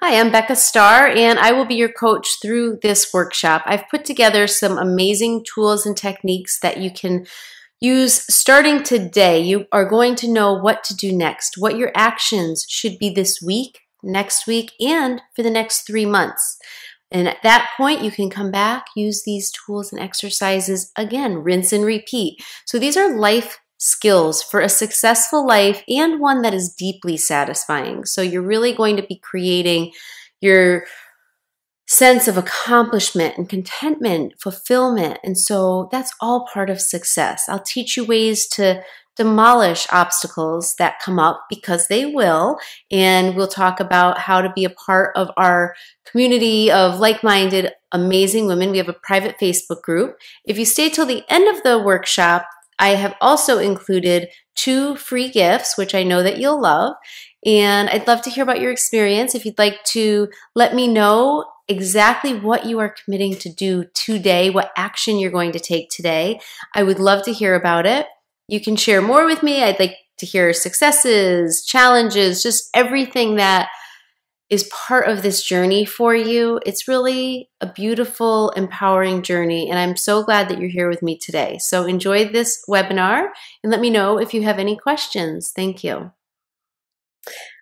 Hi, I'm Becca Starr, and I will be your coach through this workshop. I've put together some amazing tools and techniques that you can use starting today. You are going to know what to do next, what your actions should be this week, next week, and for the next 3 months. And at that point, you can come back, use these tools and exercises again, rinse and repeat. So these are life skills for a successful life and one that is deeply satisfying. So you're really going to be creating your sense of accomplishment and contentment, fulfillment. And so that's all part of success. I'll teach you ways to demolish obstacles that come up, because they will. And we'll talk about how to be a part of our community of like-minded, amazing women. We have a private Facebook group. If you stay till the end of the workshop, I have also included 2 free gifts, which I know that you'll love. And I'd love to hear about your experience. If you'd like to let me know exactly what you are committing to do today, what action you're going to take today, I would love to hear about it. You can share more with me. I'd like to hear successes, challenges, just everything that is part of this journey for you. It's really a beautiful, empowering journey, and I'm so glad that you're here with me today. So enjoy this webinar and let me know if you have any questions. Thank you.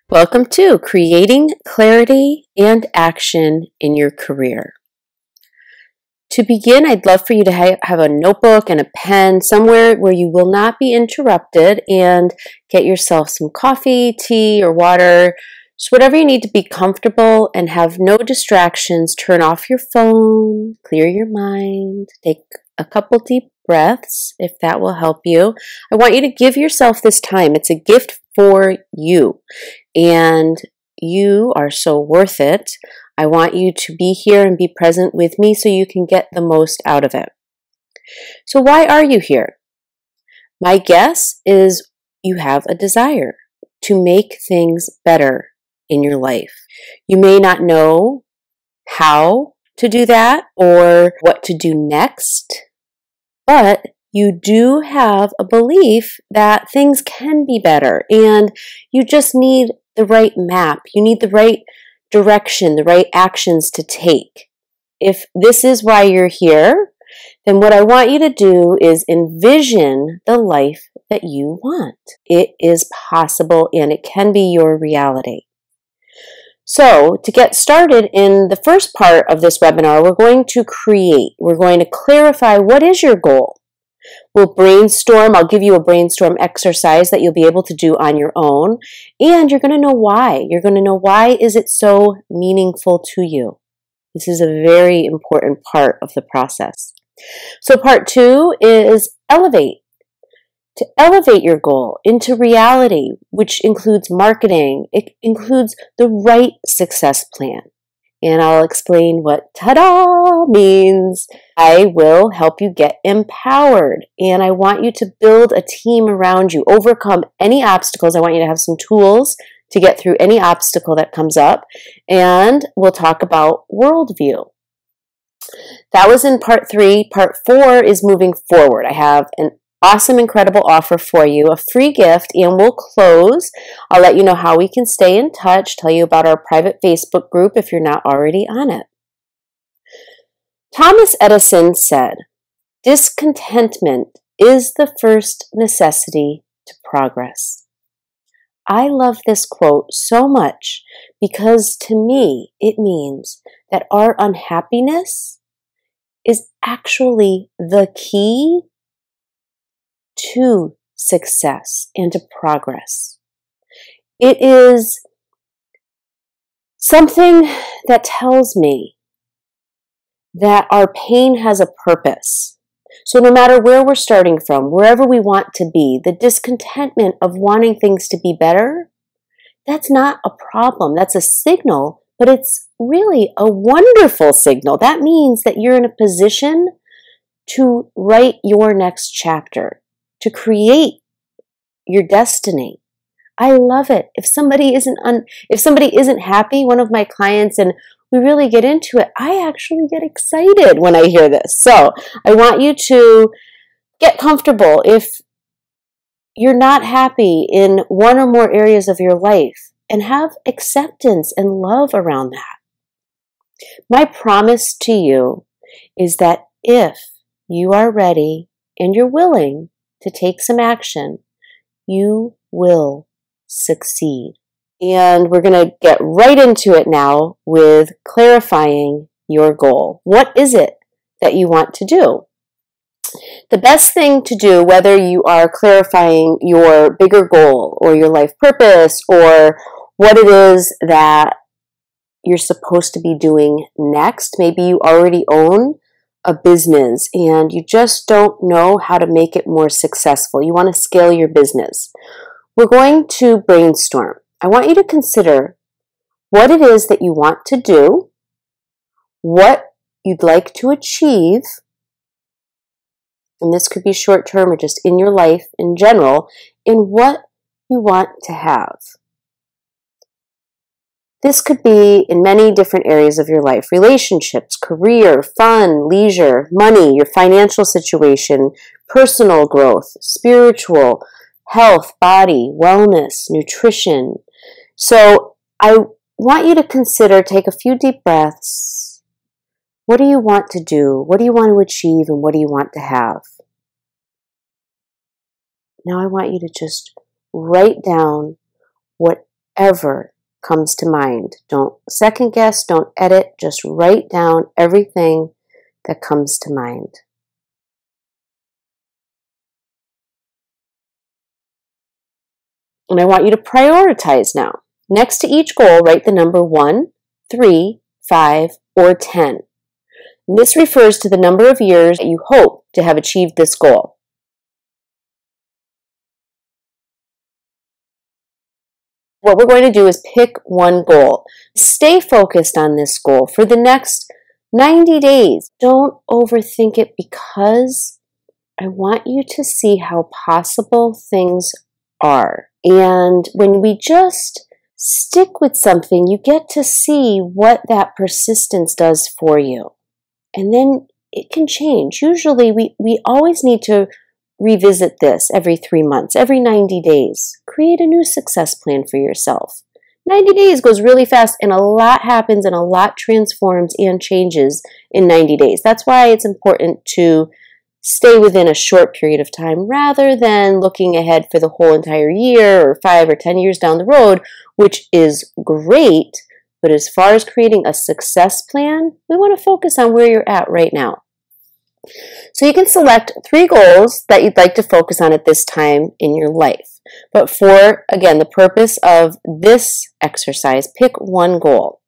Welcome to Creating Clarity and Action in Your Career. To begin, I'd love for you to have a notebook and a pen somewhere where you will not be interrupted, and get yourself some coffee, tea, or water. So whatever you need to be comfortable and have no distractions. Turn off your phone, clear your mind, take a couple deep breaths if that will help you. I want you to give yourself this time. It's a gift for you, and you are so worth it. I want you to be here and be present with me so you can get the most out of it. So why are you here? My guess is you have a desire to make things better in your life. You may not know how to do that or what to do next, but you do have a belief that things can be better, and you just need the right map. You need the right direction, the right actions to take. If this is why you're here, then what I want you to do is envision the life that you want. It is possible, and it can be your reality. So to get started in the first part of this webinar, we're going to clarify what is your goal. We'll brainstorm. I'll give you a brainstorm exercise that you'll be able to do on your own, and you're going to know why. You're going to know why is it so meaningful to you. This is a very important part of the process. So part 2 is elevate. To elevate your goal into reality, which includes marketing, it includes the right success plan. And I'll explain what ta-da means. I will help you get empowered, and I want you to build a team around you, overcome any obstacles. I want you to have some tools to get through any obstacle that comes up, and we'll talk about worldview. That was in part 3. Part 4 is moving forward. I have an awesome, incredible offer for you, a free gift, and we'll close. I'll let you know how we can stay in touch, tell you about our private Facebook group if you're not already on it. Thomas Edison said, "Discontentment is the first necessity to progress." I love this quote so much because to me it means that our unhappiness is actually the key to success and to progress. It is something that tells me that our pain has a purpose. So no matter where we're starting from, wherever we want to be, the discontentment of wanting things to be better, that's not a problem. That's a signal, but it's really a wonderful signal. That means that you're in a position to write your next chapter, to create your destiny. I love it. If somebody isn't happy, one of my clients, and we really get into it, I actually get excited when I hear this. So I want you to get comfortable. If you're not happy in one or more areas of your life, and have acceptance and love around that. My promise to you is that if you are ready and you're willing to take some action, you will succeed. And we're going to get right into it now with clarifying your goal. What is it that you want to do? The best thing to do, whether you are clarifying your bigger goal or your life purpose or what it is that you're supposed to be doing next, maybe you already own a business and you just don't know how to make it more successful. You want to scale your business. We're going to brainstorm. I want you to consider what it is that you want to do, what you'd like to achieve, and this could be short-term or just in your life in general, and what you want to have. This could be in many different areas of your life: relationships, career, fun, leisure, money, your financial situation, personal growth, spiritual, health, body, wellness, nutrition. So I want you to consider, take a few deep breaths. What do you want to do? What do you want to achieve? And what do you want to have? Now I want you to just write down whatever comes to mind. Don't second guess, don't edit, just write down everything that comes to mind. And I want you to prioritize now. Next to each goal, write the number 1, 3, 5, or 10. And this refers to the number of years that you hope to have achieved this goal. What we're going to do is pick one goal. Stay focused on this goal for the next 90 days. Don't overthink it, because I want you to see how possible things are. And when we just stick with something, you get to see what that persistence does for you. And then it can change. Usually we always need to revisit this every 3 months, every 90 days. Create a new success plan for yourself. 90 days goes really fast, and a lot happens and a lot transforms and changes in 90 days. That's why it's important to stay within a short period of time rather than looking ahead for the whole entire year or 5 or 10 years down the road, which is great. But as far as creating a success plan, we want to focus on where you're at right now. So you can select 3 goals that you'd like to focus on at this time in your life. But for, again, the purpose of this exercise, pick one goal.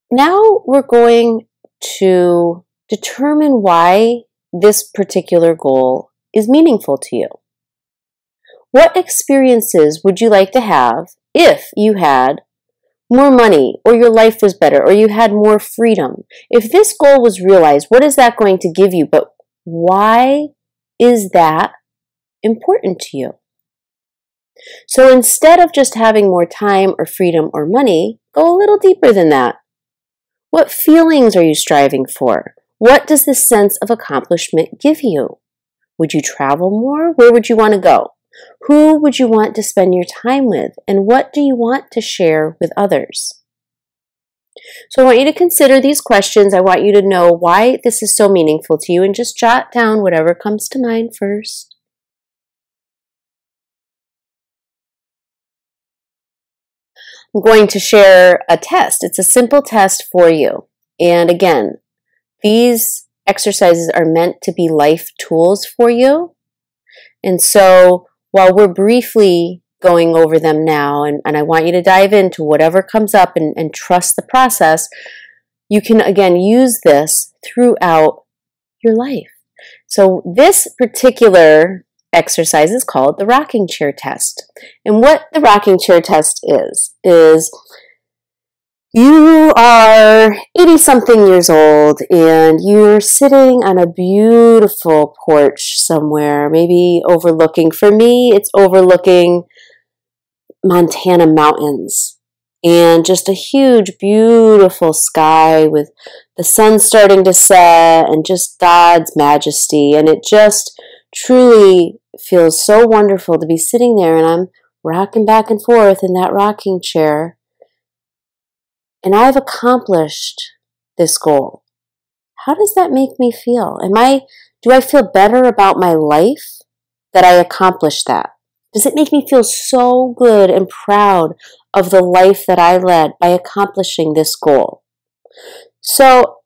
Now we're going to determine why this particular goal is meaningful to you. What experiences would you like to have if you had more money, or your life was better, or you had more freedom? If this goal was realized, what is that going to give you? But why is that important to you? So instead of just having more time or freedom or money, go a little deeper than that. What feelings are you striving for? What does this sense of accomplishment give you? Would you travel more? Where would you want to go? Who would you want to spend your time with? And what do you want to share with others? So I want you to consider these questions. I want you to know why this is so meaningful to you, and just jot down whatever comes to mind first. I'm going to share a test. It's a simple test for you. And again, these exercises are meant to be life tools for you. And so while we're briefly going over them now, and I want you to dive into whatever comes up and trust the process, you can again use this throughout your life. So this particular exercise is called the rocking chair test. And what the rocking chair test is you are 80-something years old and you're sitting on a beautiful porch somewhere, maybe overlooking, for me, it's overlooking Montana mountains and just a huge, beautiful sky with the sun starting to set and just God's majesty. And it just truly feels so wonderful to be sitting there, and I'm rocking back and forth in that rocking chair. and I've accomplished this goal. How does that make me feel? Do I feel better about my life that I accomplished that? Does it make me feel so good and proud of the life that I led by accomplishing this goal? So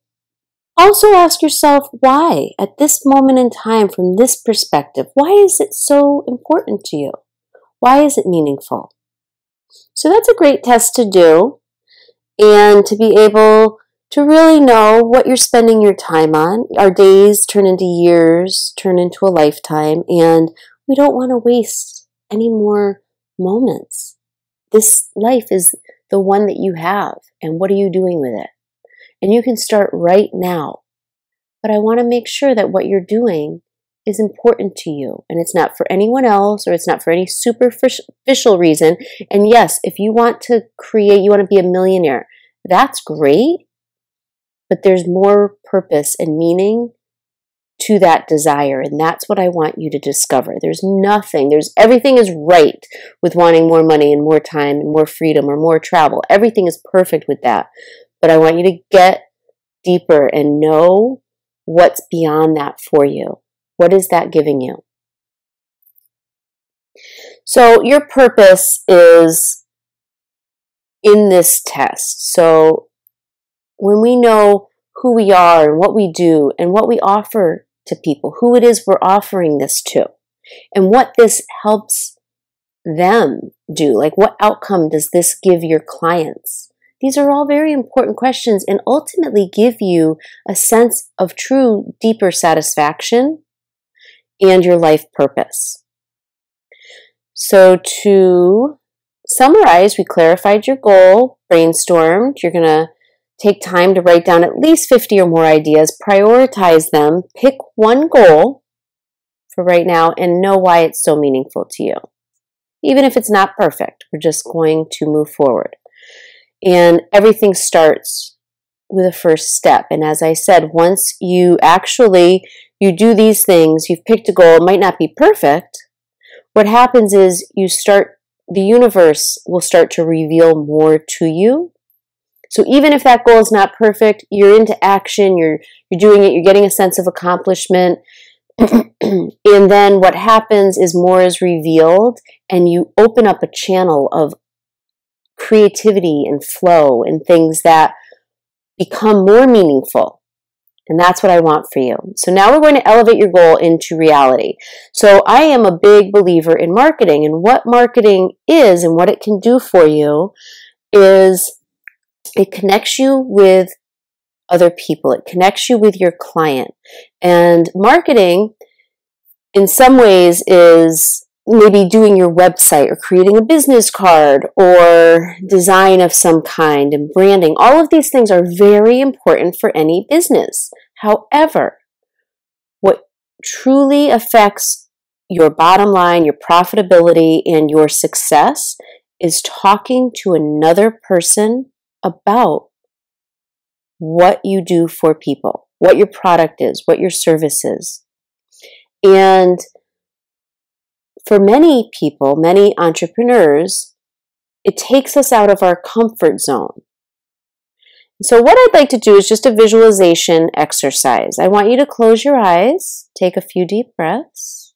also ask yourself why, at this moment in time, from this perspective, why is it so important to you? Why is it meaningful? So that's a great test to do, and to be able to really know what you're spending your time on. Our days turn into years, turn into a lifetime, and we don't want to waste any more moments. This life is the one that you have, and what are you doing with it? And you can start right now. But I want to make sure that what you're doing is important to you, and it's not for anyone else, or it's not for any superficial reason. And yes, if you want to you want to be a millionaire, that's great, but there's more purpose and meaning to that desire, and that's what I want you to discover. Everything is right with wanting more money and more time and more freedom or more travel. Everything is perfect with that. But I want you to get deeper and know what's beyond that for you. What is that giving you? So your purpose is in this test. So when we know who we are and what we do and what we offer to people, who it is we're offering this to, and what this helps them do, like what outcome does this give your clients? These are all very important questions and ultimately give you a sense of true, deeper satisfaction and your life purpose. So to summarize, we clarified your goal, brainstormed. You're going to take time to write down at least 50 or more ideas, prioritize them, pick one goal for right now, and know why it's so meaningful to you. Even if it's not perfect, we're just going to move forward. And everything starts with a first step. And as I said, once you do these things, you've picked a goal, it might not be perfect. What happens is the universe will start to reveal more to you. So even if that goal is not perfect, you're into action, you're doing it, you're getting a sense of accomplishment. And then what happens is more is revealed, and you open up a channel of creativity and flow and things that become more meaningful. And that's what I want for you. So now we're going to elevate your goal into reality. So I am a big believer in marketing, and what marketing is and what it can do for you is it connects you with other people. It connects you with your client. And marketing in some ways is maybe doing your website or creating a business card or design of some kind and branding. All of these things are very important for any business. However, what truly affects your bottom line, your profitability, and your success is talking to another person about what you do for people, what your product is, what your service is. And for many people, many entrepreneurs, it takes us out of our comfort zone. So what I'd like to do is just a visualization exercise. I want you to close your eyes, take a few deep breaths.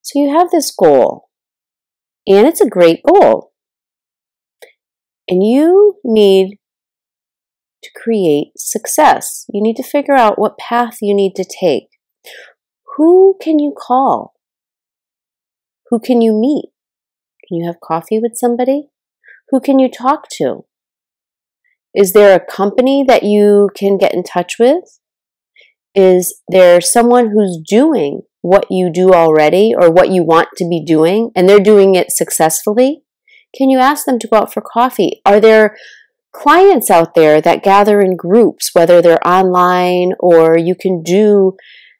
So you have this goal, and it's a great goal. And you need to create success. You need to figure out what path you need to take. Who can you call? Who can you meet? Can you have coffee with somebody? Who can you talk to? Is there a company that you can get in touch with? Is there someone who's doing what you do already or what you want to be doing, and they're doing it successfully? Can you ask them to go out for coffee? Are there clients out there that gather in groups, whether they're online or you can do,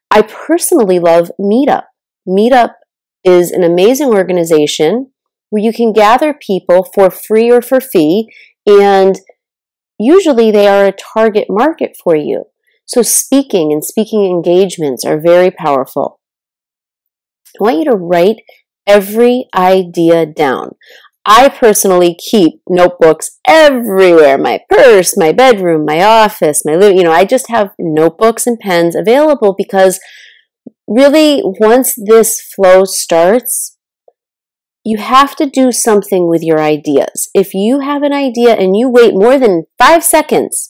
I personally love Meetup. Meetup is an amazing organization where you can gather people for free or for fee, and usually they are a target market for you. So speaking and speaking engagements are very powerful. I want you to write every idea down. I personally keep notebooks everywhere, my purse, my bedroom, my office, my living, I just have notebooks and pens available because really once this flow starts, you have to do something with your ideas. If you have an idea and you wait more than 5 seconds,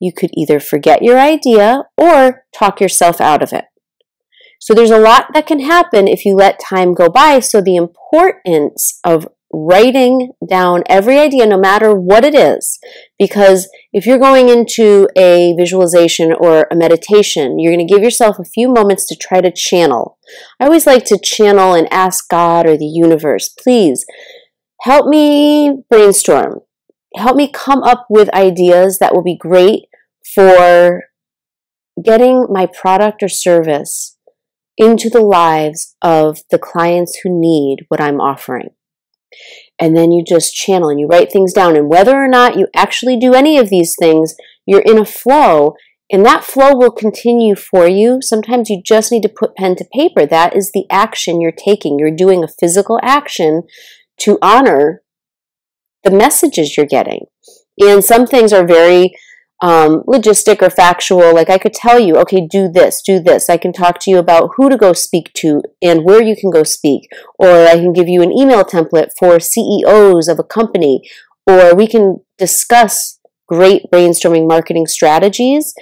you could either forget your idea or talk yourself out of it. So there's a lot that can happen if you let time go by. So the importance of writing down every idea, no matter what it is, because if you're going into a visualization or a meditation, you're going to give yourself a few moments to try to channel. I always like to channel and ask God or the universe, please help me brainstorm. Help me come up with ideas that will be great for getting my product or service into the lives of the clients who need what I'm offering. And then you just channel and you write things down. And whether or not you actually do any of these things, you're in a flow, and that flow will continue for you. Sometimes you just need to put pen to paper. That is the action you're taking. You're doing a physical action to honor the messages you're getting. And some things are very logistic or factual. Like I could tell you, okay, do this, do this. I can talk to you about who to go speak to and where you can go speak. Or I can give you an email template for CEOs of a company. Or we can discuss great brainstorming marketing strategies.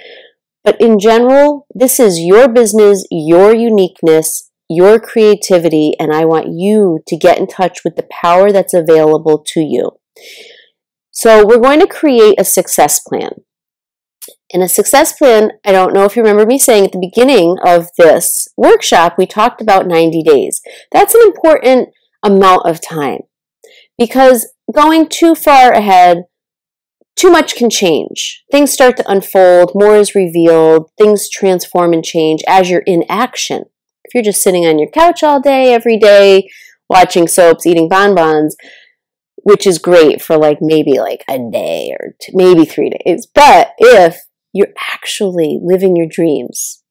But in general, this is your business, your uniqueness, your creativity, and I want you to get in touch with the power that's available to you. So we're going to create a success plan. In a success plan, I don't know if you remember me saying at the beginning of this workshop, we talked about 90 days. That's an important amount of time because going too far ahead, too much can change. Things start to unfold, more is revealed, things transform and change as you're in action. If you're just sitting on your couch all day, every day, watching soaps, eating bonbons, which is great for maybe a day or maybe 3 days. But if you're actually living your dreams,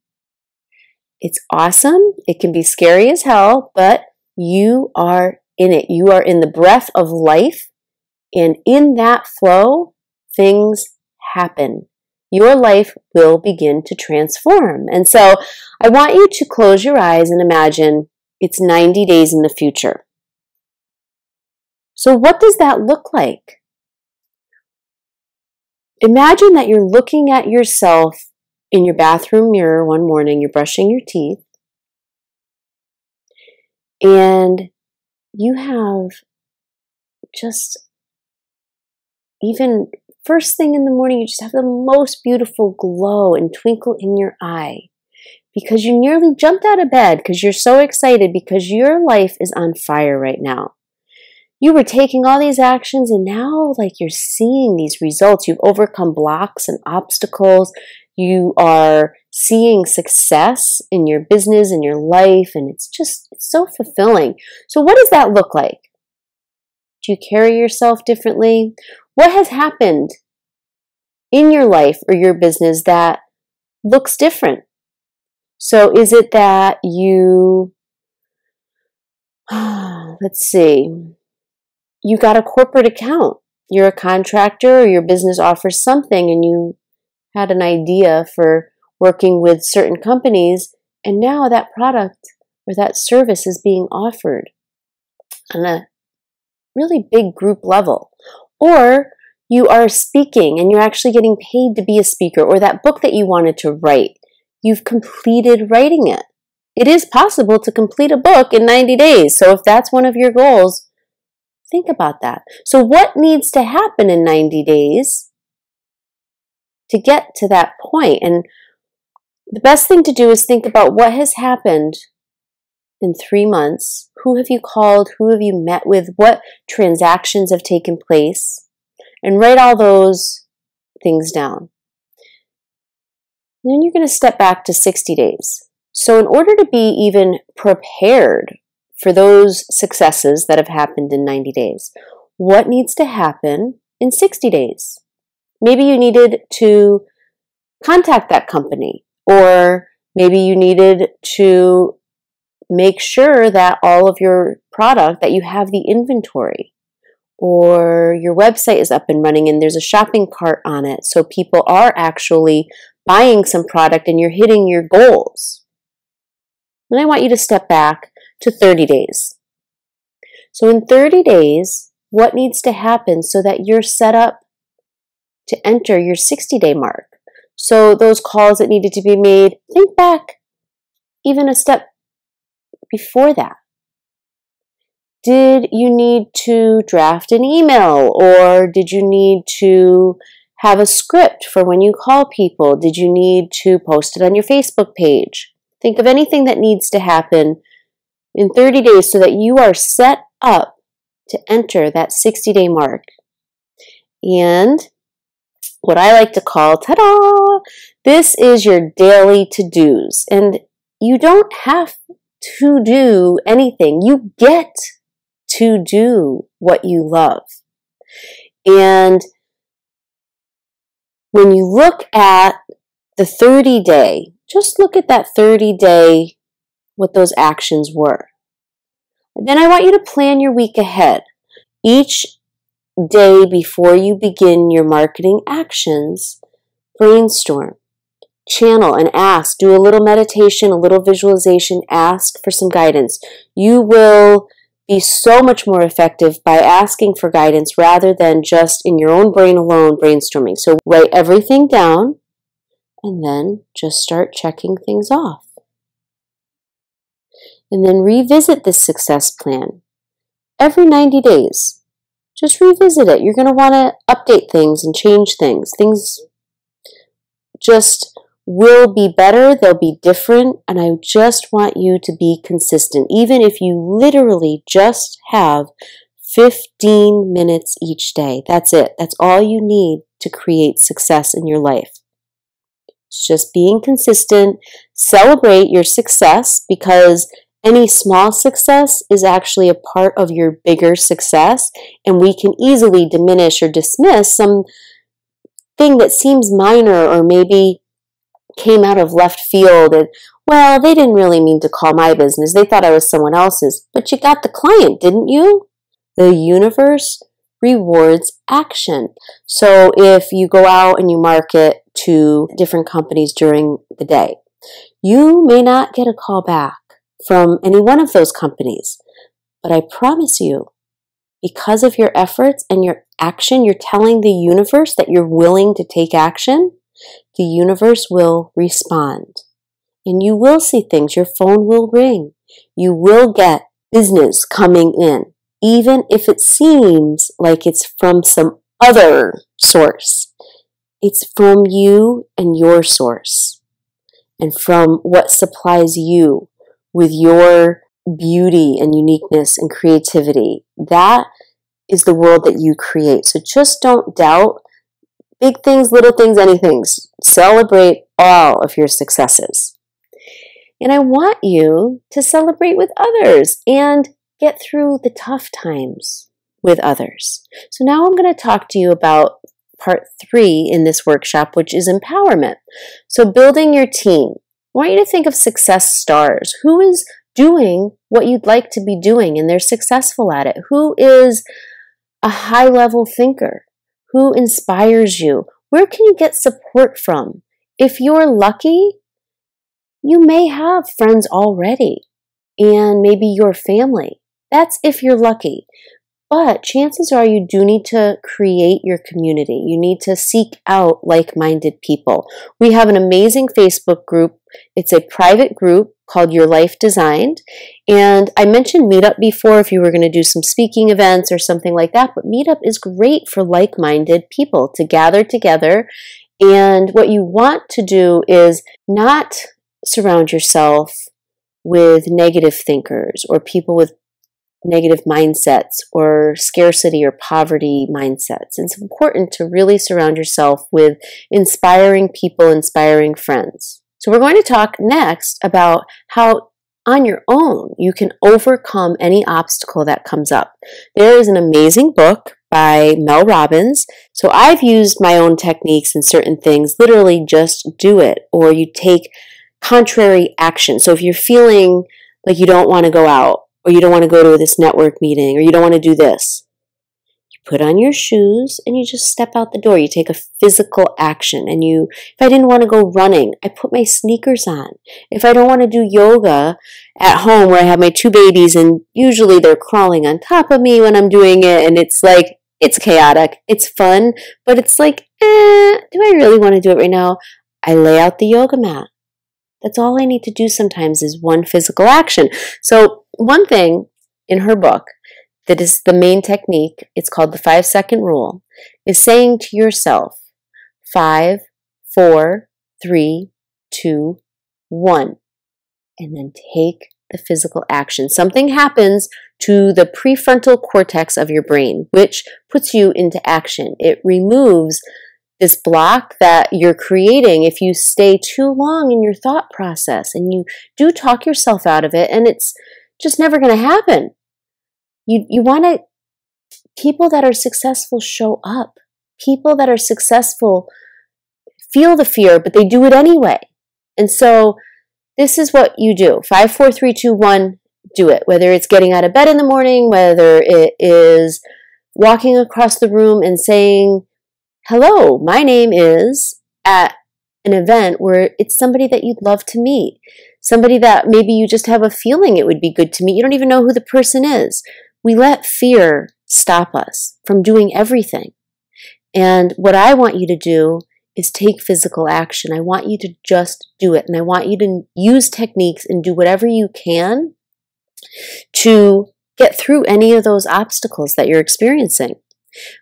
it's awesome. It can be scary as hell, but you are in it. You are in the breath of life. And in that flow, things happen. Your life will begin to transform. And so I want you to close your eyes and imagine it's 90 days in the future. So what does that look like? Imagine that you're looking at yourself in your bathroom mirror one morning, you're brushing your teeth, and you have just, even first thing in the morning, you just have the most beautiful glow and twinkle in your eye because you nearly jumped out of bed because you're so excited because your life is on fire right now. You were taking all these actions and now you're seeing these results. You've overcome blocks and obstacles. You are seeing success in your business, in your life, and it's so fulfilling. So what does that look like? Do you carry yourself differently? What has happened in your life or your business that looks different? So is it that you, let's see, you got a corporate account. You're a contractor or your business offers something and you had an idea for working with certain companies and now that product or that service is being offered on a really big group level. Or you are speaking and you're actually getting paid to be a speaker, or that book that you wanted to write, you've completed writing it. It is possible to complete a book in 90 days. So if that's one of your goals, think about that. So what needs to happen in 90 days to get to that point? And the best thing to do is think about what has happened in 3 months. Who have you called? Who have you met with? What transactions have taken place? And write all those things down. Then you're going to step back to 60 days. So in order to be even prepared for those successes that have happened in 90 days, what needs to happen in 60 days? Maybe you needed to contact that company, or maybe you needed to make sure that all of your product, that you have the inventory, or your website is up and running and there's a shopping cart on it, so people are actually buying some product and you're hitting your goals. Then I want you to step back to 30 days. So in 30 days, what needs to happen so that you're set up to enter your 60-day mark? So those calls that needed to be made, think back even a step before that. Did you need to draft an email, or did you need to have a script for when you call people? Did you need to post it on your Facebook page? Think of anything that needs to happen in 30 days so that you are set up to enter that 60-day mark. And what I like to call, ta-da, this is your daily to-dos. And you don't have to do anything. You get to do what you love. And when you look at the 30-day, just look at that 30-day, what those actions were. And then I want you to plan your week ahead. Each day before you begin your marketing actions, brainstorm, channel, and ask. Do a little meditation, a little visualization, ask for some guidance. You will be so much more effective by asking for guidance rather than just in your own brain alone brainstorming. So write everything down and then just start checking things off. And then revisit this success plan every 90 days. Just revisit it. You're going to want to update things and change things. Things just will be better. They'll be different. And I just want you to be consistent. Even if you literally just have 15 minutes each day. That's it. That's all you need to create success in your life. It's just being consistent. Celebrate your success, because any small success is actually a part of your bigger success, and we can easily diminish or dismiss something that seems minor or maybe came out of left field and, well, they didn't really mean to call my business. They thought I was someone else's. But you got the client, didn't you? The universe rewards action. So if you go out and you market to different companies during the day, you may not get a call back from any one of those companies. But I promise you, because of your efforts and your action, you're telling the universe that you're willing to take action. The universe will respond. And you will see things. Your phone will ring. You will get business coming in, even if it seems like it's from some other source. It's from you and your source, and from what supplies you with your beauty and uniqueness and creativity. That is the world that you create. So just don't doubt big things, little things, anything. Celebrate all of your successes. And I want you to celebrate with others and get through the tough times with others. So now I'm going to talk to you about part 3 in this workshop, which is empowerment. So building your team. I want you to think of success stars. Who is doing what you'd like to be doing and they're successful at it? Who is a high-level thinker? Who inspires you? Where can you get support from? If you're lucky, you may have friends already and maybe your family. That's if you're lucky. But chances are you do need to create your community. You need to seek out like-minded people. We have an amazing Facebook group. It's a private group called Your Life Designed. And I mentioned Meetup before if you were going to do some speaking events or something like that. But Meetup is great for like-minded people to gather together. And what you want to do is not surround yourself with negative thinkers or people with negative mindsets or scarcity or poverty mindsets. It's important to really surround yourself with inspiring people, inspiring friends. So we're going to talk next about how on your own you can overcome any obstacle that comes up. There is an amazing book by Mel Robbins. So I've used my own techniques in certain things. Literally just do it, or you take contrary action. So if you're feeling Like you don't want to go out, or you don't want to go to this network meeting, or you don't want to do this. You put on your shoes and you just step out the door. You take a physical action. And if I didn't want to go running, I put my sneakers on. If I don't want to do yoga at home where I have my 2 babies and usually they're crawling on top of me when I'm doing it, and it's chaotic. It's fun, but it's like, do I really want to do it right now? I lay out the yoga mat. That's all I need to do sometimes is one physical action. So one thing in her book that is the main technique, it's called the 5-second rule, is saying to yourself, 5, 4, 3, 2, 1, and then take the physical action. Something happens to the prefrontal cortex of your brain, which puts you into action. It removes this block that you're creating if you stay too long in your thought process and you do talk yourself out of it, and it's just never going to happen. You want to, people that are successful show up. People that are successful feel the fear, but they do it anyway. And so this is what you do. 5, 4, 3, 2, 1, do it. Whether it's getting out of bed in the morning, whether it is walking across the room and saying, hello, my name is, at an event where it's somebody that you'd love to meet. Somebody that maybe you just have a feeling it would be good to meet. You don't even know who the person is. We let fear stop us from doing everything. And what I want you to do is take physical action. I want you to just do it. And I want you to use techniques and do whatever you can to get through any of those obstacles that you're experiencing.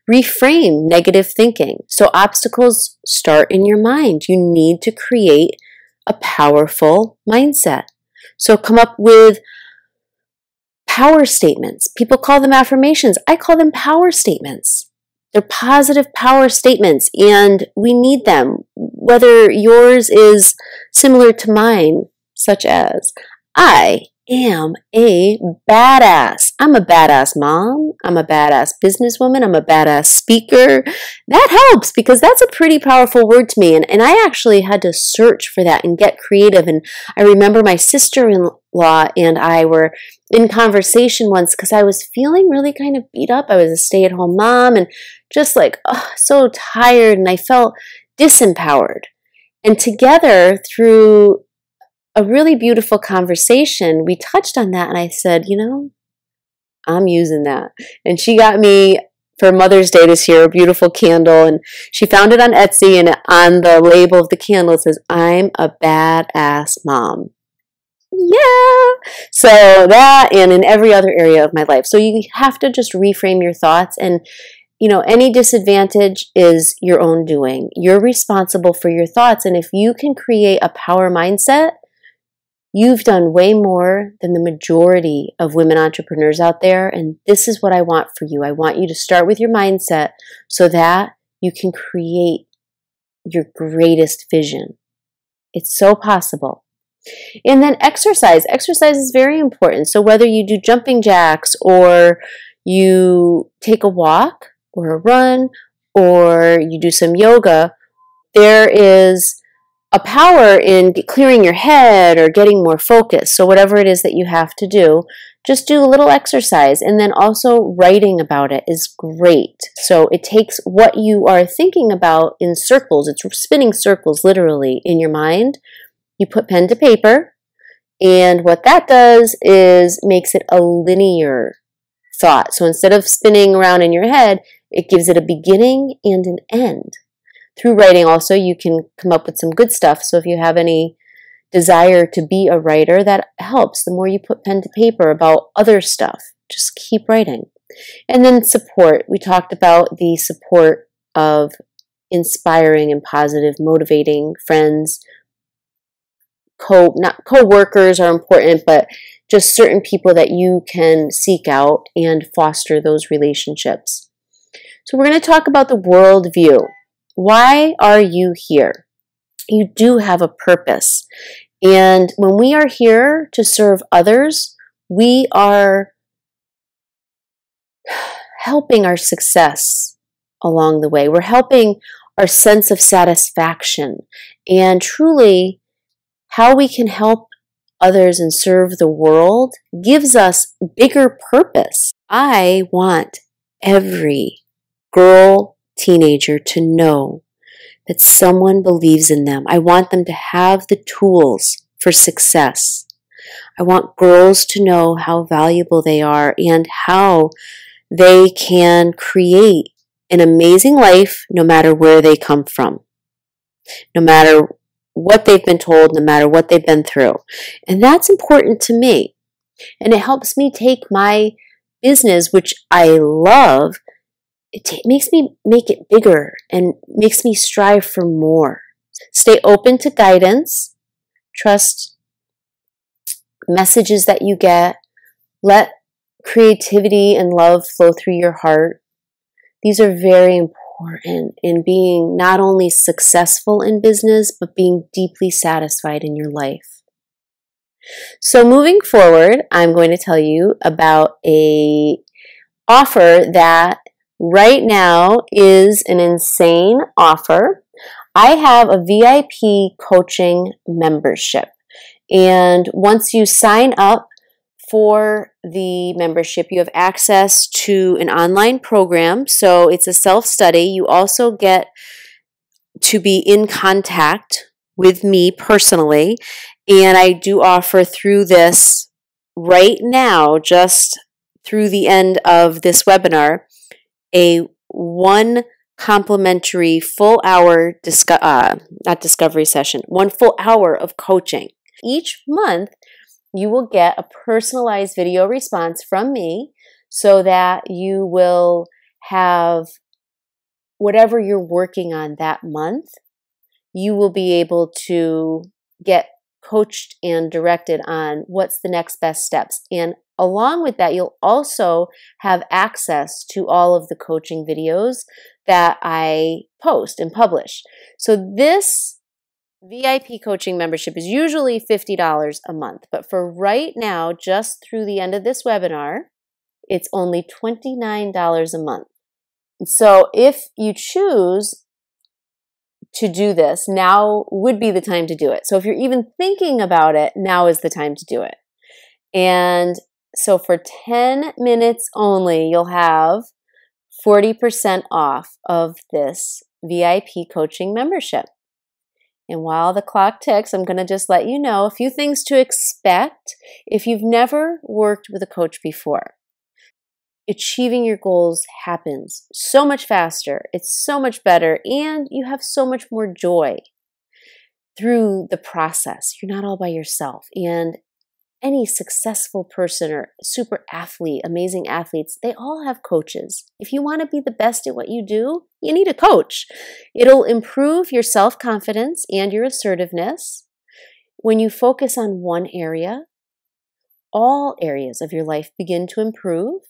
Reframe negative thinking. So obstacles start in your mind. You need to create a powerful mindset. So come up with power statements. People call them affirmations. I call them power statements. They're positive power statements, and we need them. Whether yours is similar to mine, such as, I am a badass. I'm a badass mom. I'm a badass businesswoman. I'm a badass speaker. That helps because that's a pretty powerful word to me. And I actually had to search for that and get creative. And I remember my sister-in-law and I were in conversation once because I was feeling really kind of beat up. I was a stay-at-home mom and just so tired, and I felt disempowered. And together, through a really beautiful conversation, we touched on that, and I said, I'm using that. And she got me for Mother's Day this year a beautiful candle, and she found it on Etsy, and on the label of the candle it says, I'm a badass mom. Yeah! So that, and in every other area of my life. So you have to just reframe your thoughts, and any disadvantage is your own doing. You're responsible for your thoughts, and if you can create a power mindset, you've done way more than the majority of women entrepreneurs out there, and this is what I want for you. I want you to start with your mindset so that you can create your greatest vision. It's so possible. And then exercise. Exercise is very important. So whether you do jumping jacks or you take a walk or a run or you do some yoga, there is a power in clearing your head or getting more focused. So whatever it is that you have to do, just do a little exercise. And then also writing about it is great. So it takes what you are thinking about in circles. It's spinning circles literally in your mind. You put pen to paper. And what that does is makes it a linear thought. So instead of spinning around in your head, it gives it a beginning and an end. Through writing also, you can come up with some good stuff. So if you have any desire to be a writer, that helps. The more you put pen to paper about other stuff, just keep writing. And then support. We talked about the support of inspiring and positive, motivating friends. Co-workers are important, but just certain people that you can seek out and foster those relationships. So we're going to talk about the world view. Why are you here? You do have a purpose. And when we are here to serve others, we are helping our success along the way. We're helping our sense of satisfaction and truly how we can help others and serve the world gives us bigger purpose. I want every girl, teenager to know that someone believes in them. I want them to have the tools for success. I want girls to know how valuable they are and how they can create an amazing life no matter where they come from, no matter what they've been told, no matter what they've been through. And that's important to me. And it helps me take my business, which I love, makes me make it bigger and makes me strive for more. Stay open to guidance. Trust messages that you get. Let creativity and love flow through your heart. These are very important in being not only successful in business, but being deeply satisfied in your life. So moving forward, I'm going to tell you about an offer that right now is an insane offer. I have a VIP coaching membership. And once you sign up for the membership, you have access to an online program. So it's a self-study. You also get to be in contact with me personally. And I do offer through this right now, just through the end of this webinar, a one complimentary full hour, one full hour of coaching. Each month, you will get a personalized video response from me so that you will have whatever you're working on that month, you will be able to get coached and directed on what's the next best steps. And along with that, you'll also have access to all of the coaching videos that I post and publish. So this VIP coaching membership is usually $50 a month, but for right now, just through the end of this webinar, it's only $29 a month. So if you choose to do this, now would be the time to do it. So if you're even thinking about it, now is the time to do it. And so for 10 minutes only, you'll have 40% off of this VIP coaching membership. And while the clock ticks, I'm going to just let you know a few things to expect if you've never worked with a coach before. Achieving your goals happens so much faster, it's so much better, and you have so much more joy through the process. You're not all by yourself. And any successful person or super athlete, amazing athletes, they all have coaches. If you want to be the best at what you do, you need a coach. It'll improve your self-confidence and your assertiveness. When you focus on one area, all areas of your life begin to improve.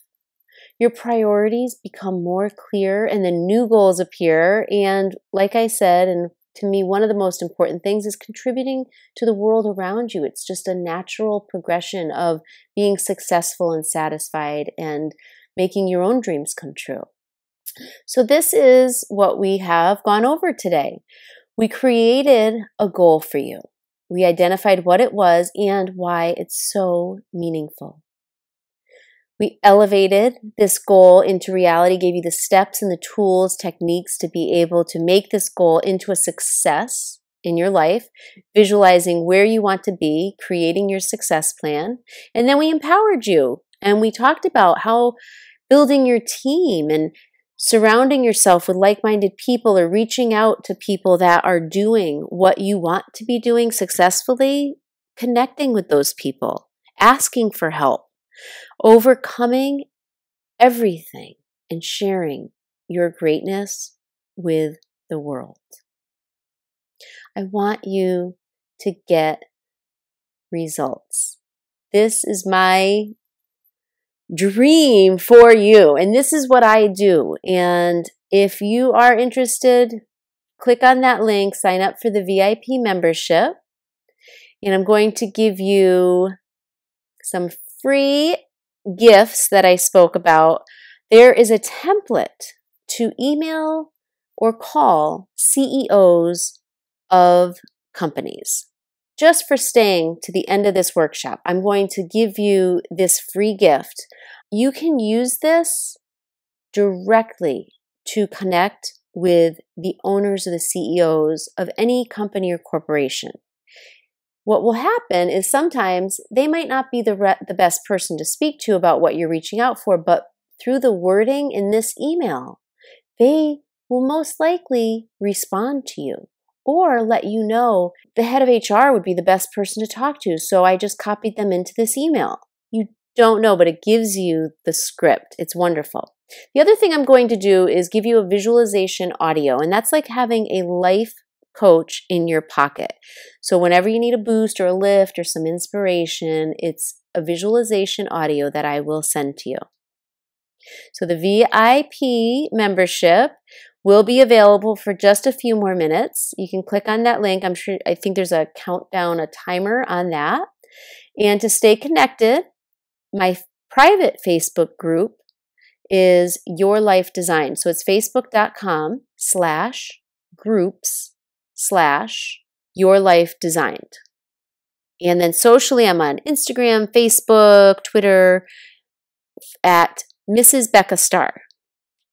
Your priorities become more clear and then new goals appear. And like I said, and to me, one of the most important things is contributing to the world around you. It's just a natural progression of being successful and satisfied and making your own dreams come true. So this is what we have gone over today. We created a goal for you. We identified what it was and why it's so meaningful. We elevated this goal into reality, gave you the steps and the tools, techniques to be able to make this goal into a success in your life, visualizing where you want to be, creating your success plan. And then we empowered you. And we talked about how building your team and surrounding yourself with like-minded people or reaching out to people that are doing what you want to be doing successfully, connecting with those people, asking for help, overcoming everything and sharing your greatness with the world. I want you to get results. This is my dream for you, and this is what I do. And if you are interested, click on that link, sign up for the VIP membership, and I'm going to give you some free gifts that I spoke about. There is a template to email or call CEOs of companies. just for staying to the end of this workshop, I'm going to give you this free gift. You can use this directly to connect with the owners or the CEOs of any company or corporation. What will happen is sometimes they might not be the best person to speak to about what you're reaching out for, but through the wording in this email, they will most likely respond to you or let you know the head of HR would be the best person to talk to. So I just copied them into this email. You don't know, but it gives you the script. It's wonderful. The other thing I'm going to do is give you a visualization audio, and that's like having a life coach in your pocket. So whenever you need a boost or a lift or some inspiration, it's a visualization audio that I will send to you. So the VIP membership will be available for just a few more minutes. You can click on that link. I think there's a countdown, a timer on that. And to stay connected, my private Facebook group is Your Life Design. So it's facebook.com/groups/Your Life Designed. And then socially, I'm on Instagram, Facebook, Twitter at Mrs. Becca Starr.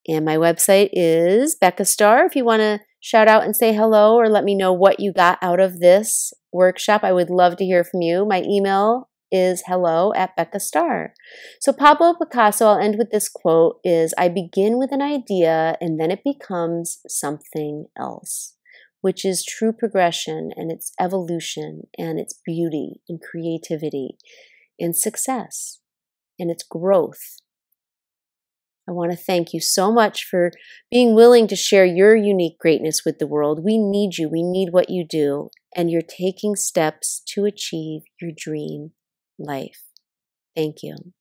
And my website is Becca Starr. If you want to shout out and say hello or let me know what you got out of this workshop, I would love to hear from you. My email is hello@BeccaStarr. So Pablo Picasso, I'll end with this quote, is, I begin with an idea and then it becomes something else, which is true progression and its evolution and its beauty and creativity and success and its growth. I want to thank you so much for being willing to share your unique greatness with the world. We need you. We need what you do. And you're taking steps to achieve your dream life. Thank you.